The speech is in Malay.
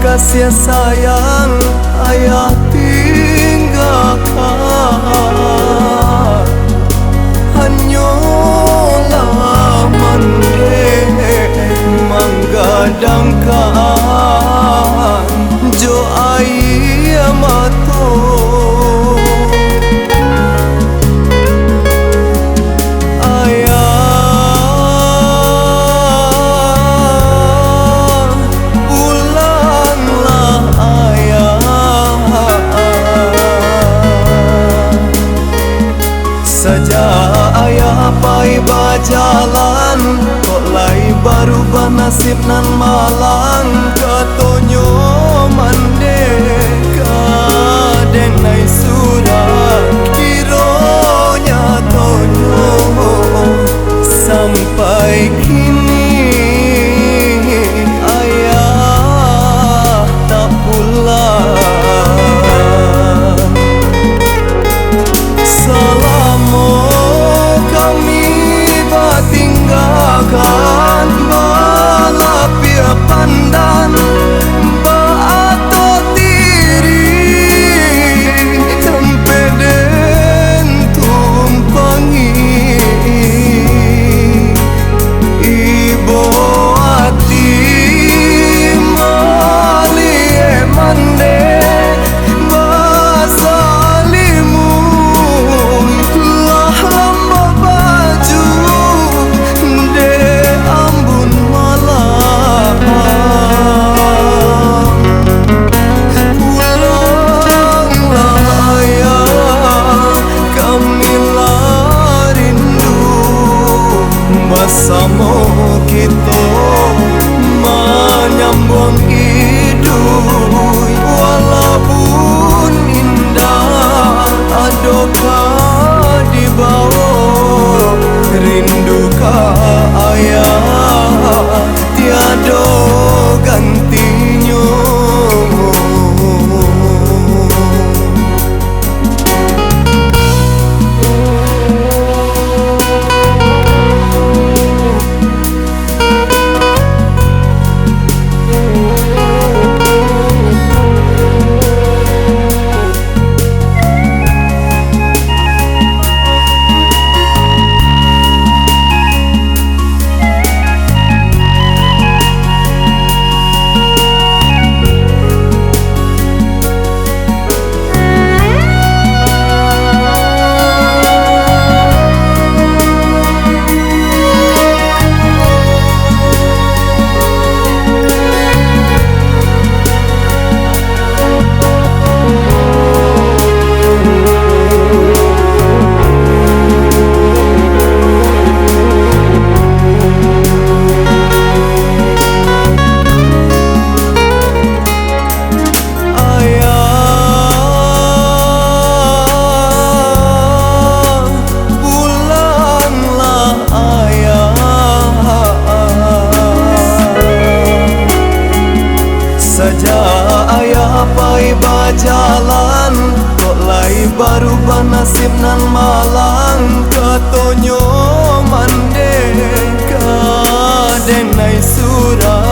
kasih sayang ayah tinggalkan, hanyalah mandek menggadangkan jo air mata. Sejak ayah pai berjalan, kok lai baru nasib nan malang. Katonyo mandeka denai surat, kironya tonyo sampai kini ayah tak pulang. Tinggalkan balapia pandan baato tiri tempeden tumpangi ibo ati malie mande basalimu lah lamba baju bersama kita menyambung hidup. Walaupun indah adakah di bawah, rindukah ayah tiada gantinya. Sejak ayah pai berjalan, kok lai baru nasib nan malang. Katonyo mandeka denai surat